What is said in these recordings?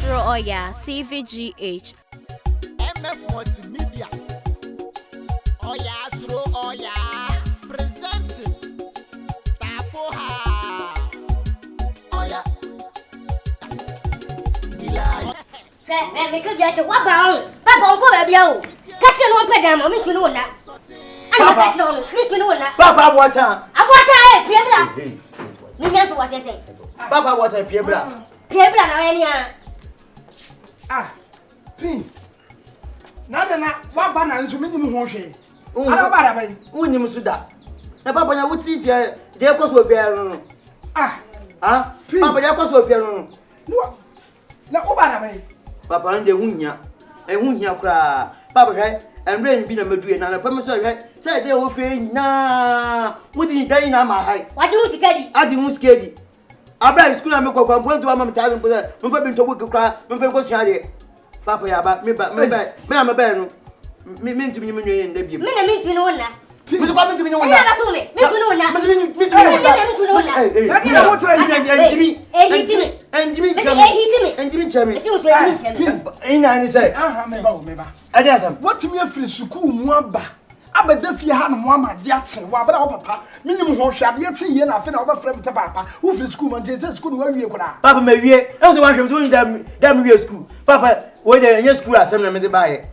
Suro Oyaa, Tvgh. MF Multimedia. Oyaa, Suro Oyaa. Presenting. Tvgh. Oyaa. Me could get to what bound. Papa, go baby. Catch your one pedam, me to know that. I'm catch on, me to know that. Papa, water. I want Piebla. Me to what I say. Papa, water, Piebla. Piebla, no any. Pin. Nada, what banana is minimum washing. I don't matter. When you must that. Now, Papa, I would see if you're there, cause we're there. Papa, there, cause we're there. No, Obama. Papa, and the Wunya, and Wunya cry. Papa, right? And rain be a Madrid, and a promise, right? Say they will pay now. What did you die in my height? What do you say? I didn't scare you. I buy school and make a complaint to my time for that. When Papa to work a cry, when Papa goes here. Papa, about me, but I'm a baron. Mean to me in the beam. Me to know that. Who's coming to me? Never to me. Me to know that. And Jimmy, what to me a free school, Mwamba? I bet if you had Mwama, Jackson, while Papa, minimum horse shall be a tea and I feel over from Papa, who free school and did school where you could. Papa, maybe I was the one from doing them real school. Papa, whether in your school or something, I'm buy.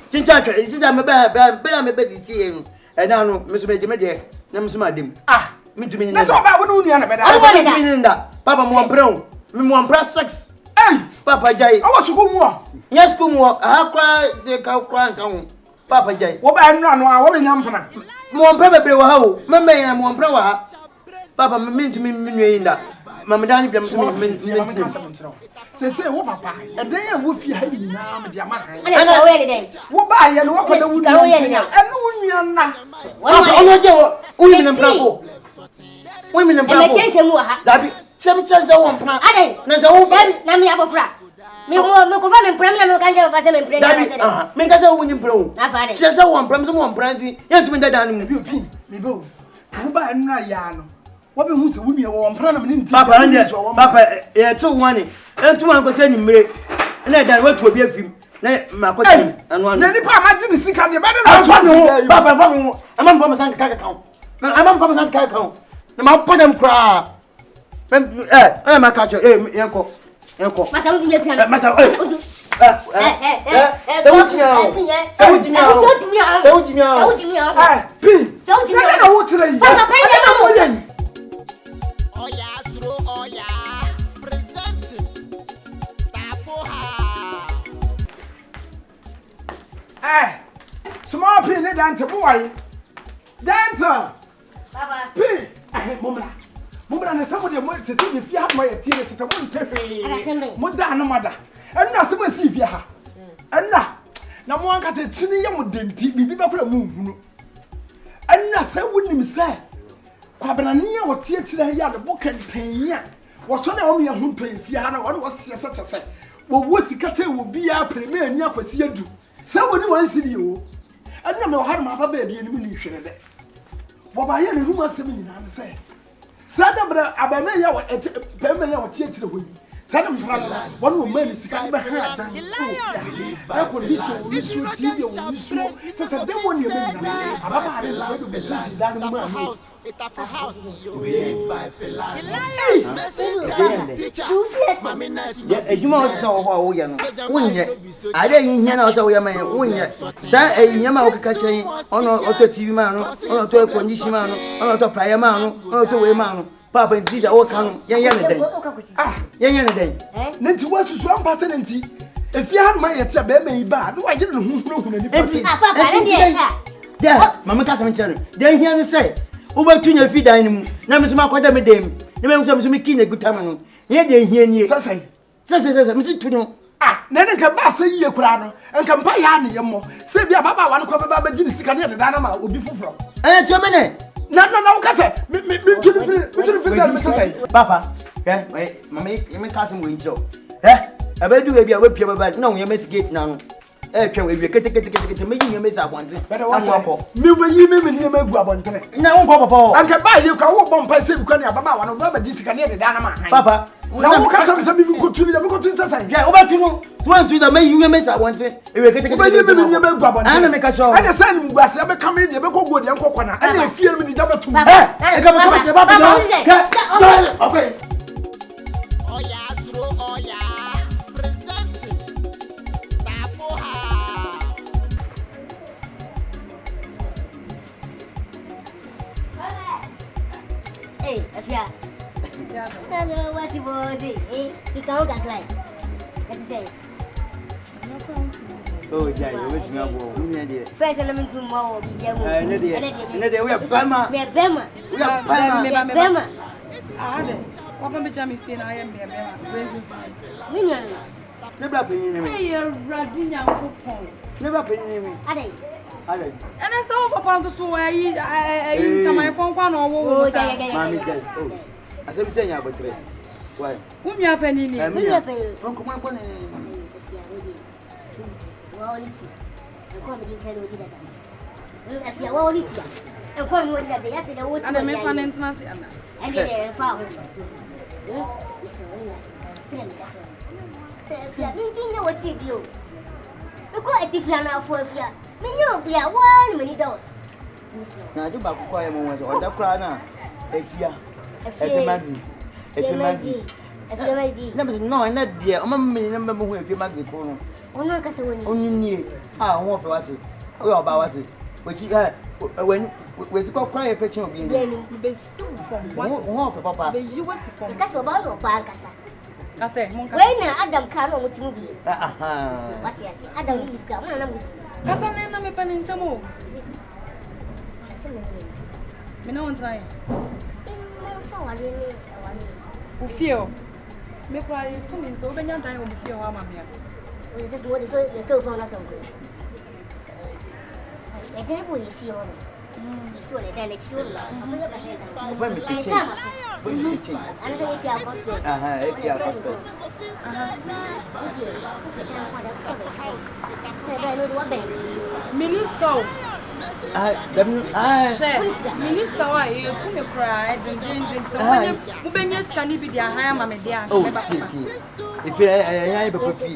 Chinchaka, is this I'm a bad, I'm a better seeing. And now, Mr. Major, Namus Madim. Me to me. That's all about that. Papa, more brown, me more brass sex. Hey, Papa Jay, I was to go more. Yes, go more. I cry, the cow crank on. Papa Jay, what I know, what in Yampana. More probably, how, Mamma, and more brower. Papa, mean to me in that. Mamma Danny, say, what, Papa, and they are with you having now, Yamaha. And I wear today. What buy and what the wood and women and bravo. Women and bravo. That be some chance I want. I don't know. Me above frat. Me go and premier can have a seven premier. Make us a winning bro. Says I want from someone brandy. Yet to me that I'm me go. Who buy Nayano? What be who's a woman or one Papa, and yes, Papa, yeah, 2 1 and 2 1 sending me. And then what will be a film. My question and one. Any part I didn't see can you better. Papa, I'm on Papa San Cacao. I'm on Papa San Cacao. The mouth put them cry. I'm a catcher, Uncle. Oyaa, Suro Oyaa. Presenting. Tvgh. Small pin, Dante boy. Dante. Papa. Pin. Mumra, and somebody wanted to see if you have my theatre to one pay. Mother, no mother. And now someone see if you have. And now one got a tinny young denti, be back a moon. And now say, wouldn't say. Quabrania or theatre here, the book and 10 years. What's on the only a moon pay if you had one was such a say. Well, what's the cat will be our premier and your see you. Somebody wants to see you. And now I had my baby in munition. What I hear the rumor 7 say. Sadabra Abamaya or Pemaya or theatre with Sadam one will manage to come back. I could be so useful TV or useful. Just a demon you made. It's a house. You must know I didn't hear us away, my own. Say a Yama catching on auto TV man, on auto condition man, on auto prior man, on auto way man. Papa and these are all come young day. Nancy was to swamp pattern. If you had my baby bad, I didn't know anything. Papa, Mamma Castle, then he say. Over 2 years, feed dining. Now, Miss Marquette, Madame. The man was a good time. Here they hear you. Say, Mrs. Tuno. Then can pass a year crown and can buy any more. Say, Papa, one cover Baba Jinn's can the dynamo will be full from. And 2 minutes. No, Cassa. Papa, Mamma, you may cousin with Joe. I bet you be a whip your bag. No, you miss gate now. twa we kete me yin me sa bonte better watch me we yi me ni me gu abontene na won ko papa anka ba ye kwa wo bompa se bi kwa ne ababa wa no ba di sika ne de da na ma han papa na wo ka tam se mi ko tuni da mi ko tuni sasa yeah o ba tunu so tu da me yin me sa bonte we kete we yi me ni me gu abontene ana me ka cho ana sa ni mgu ase be ka me de be ko go de nkokọ na ana efie me di da betum e ka ba se papa no okay Oyaa Suro Oyaa present Tvgh. Hey, Afia. Hello, what you want? You can't get like. Let's say. oh yeah which me go who me there First, let me do more. Be there. ne there we are bama We are Bema. we are bama Bema. Papa me jam fi na I am me raise fine. Minyan. ne bra penyin ne me Hey, Radu Nyankopon. ne bra penyin ne me Ade. ale And I saw Papa to so I some my phone kwa no wo. mami del oh asem se nya abotre why Umi apani ni. Minyan pe. on ko ko ne Wawolichi. Kwa mji kero di dada. Afia wawolichi. Kwa mji dada yasi da wotu. Ana me fa ntina se ana. Ande de fa ho. Afia mingi woti bio. Ko etifia na afo afia. Minyo bia wani mani dos. na do ba ko ya mo won so oda kra na efia efemazi na me no na de o ma me na me hu efemazi ko no Ono kase woni. onyinye ho fe wate o oba wate wechi we ti ko kra ye peche obi ni Be su from what? ho fe papa Be you was from. Kase oba no pa kasa. Kase mon ka. Wei na Adam ka no mutimu bi. aha Wati asi. Adam ni ifka, mo na muti. Kase na me pa nintamo. Me na on try. Ufio. Me kwa tu mi so be nya dan o ufio wa ma me. We say what is you so for not on good. E dey boy ifio no. Ifio le dey next year. Amoyo ba head. when me teaching Ana say if you are hospital. aha if you are hospital Minister. Minister wa e tu me cry den so mo benya scan bi dia han ma me dia oh me ba titi if ya be papi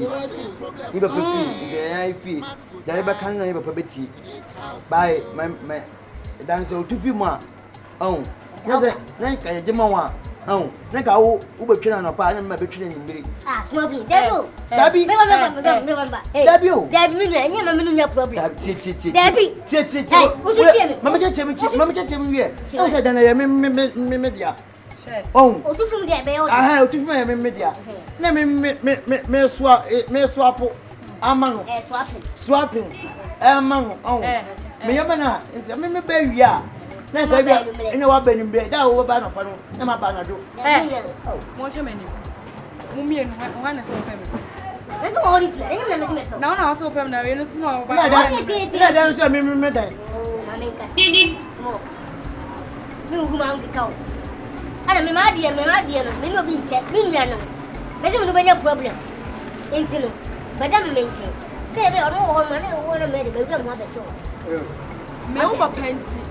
you be papi ya fi da be kan na be papi bye my dan so tu fi mo oh na se na ka je mo wa oh na ka wo be twena no pa na me be twena ni mbiri Ah, small bit. Debu. Dabi. Debi o. Debi mi no enye ma me no nya problem. Titi. Debi. Titi. Hey, usu tie me. Mama che me wie. O se dan ya me dia. she Oh. O tu fun de be o. Ah, o tu fi me dia. Na me swap amang. Swapping. Amang. Oh. Me yaba na, me be wi a. Na ka bia, ina wa ba ni bre. Da wo ba no pa no. Na ma ba na do. mo che meni mo mie no wa na se fam Nso o ri tla, enye na me se me to. na wa se fam na we no so no ba Ina da so me dan. Oh, mama ka si. Mo. Mi hu ma ngi kawo. Ana me ma die no, me no bi nche, mi nua no. Me se me no be nya problem. Enti no, ba da me nche. Se be o no ho ma na wo na me de be wi mo abeso. me o ba penti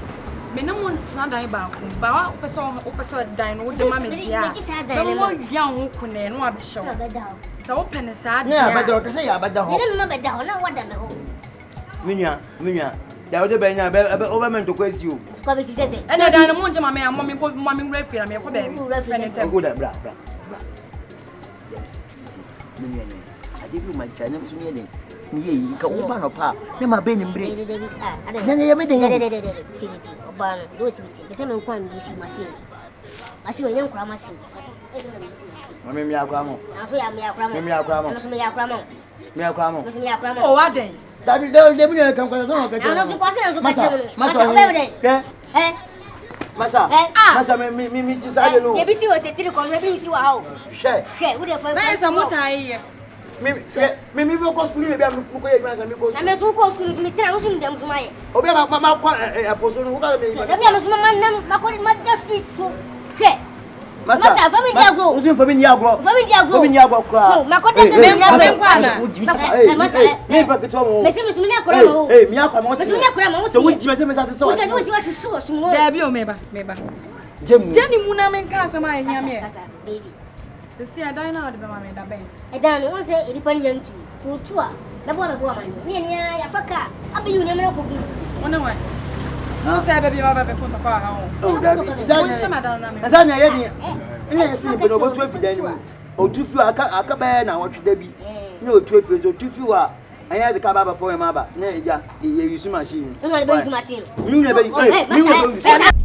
me no mo tna dan ba ko ba wa o peso dan no de ma me dia me mo wi an ho ko ne no abehyew Na be da ho. sa wo pene sa Na dia ba da ka se ya ba da ho. Ni me be da ho na wa da me ho. Minya. Da o de ba nya be o ba men to kwesi o. Ko be si sese. ene dan no mo nje ma me am me ko ma me wura fi na me ko ba bi pene tem Go da bra. Minya ni. Ade bi ma cha ne so mi ne. Mi yi ka o ba no pa. Ne ma be ni mbre. De. Ti. Oba no, do si ti. Be se me nkwa mi shi machine. Machine onye nkwa machine. Ma mi akwa mo. Na so ya me akra mo. Me akra mo. Na so me akra mo. Me akwa mo. Na so me akra mo. o wa den Da bi de mi kan kwa so ka cha. Na so kwase na so ka cha mo. Masa Obe be. Ke? Masa. Masa mi chi sa de no. Ye bi si o te tiri kon, be si wa ha o. She. Wo de fa. na sa mo tai ye Mi ko school mi be am ko ye ma sa mi ko. Na me so ko school mi tira no so mi dem so ma ye. Obi ma kwa apostle no ka me. Da bi am so ma nam ma ko ma just street so. She. Masa, family dia grow. Usin family dia grow. Family dia grow. Family dia grow kra. No, makota de me na ben kwa na. Masa, me pa keto mo. Mesi me akora mo. Me akwa mo. Mesi me akora mo. So wuji me se me sa se so. Wuji no si wa shisu osumo. There be o meba. Jenny muna men ka sama ehia me. Baby. Sisi adan na ode be ma me da ben. Edan no won say enipa ni yantu. Tutu a. Na bo me bo amani. Ni ni ya faka. Abi yu ni me na kogu. Wona wa. No say baby ma ba be ko to kwa ha o. Oh, David. Zanya ye ni. Ina yesi be no botu afidan ni. Otufu aka ba na wotwe bi. Ni otufu so otufu a anya de ka baba for ma ba. Na eja ye use machine. No be use machine. You never use.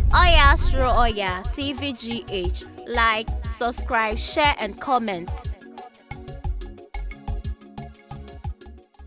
Oyaa, Suro, Oyaa, TVGH. Like, subscribe, share, and comment.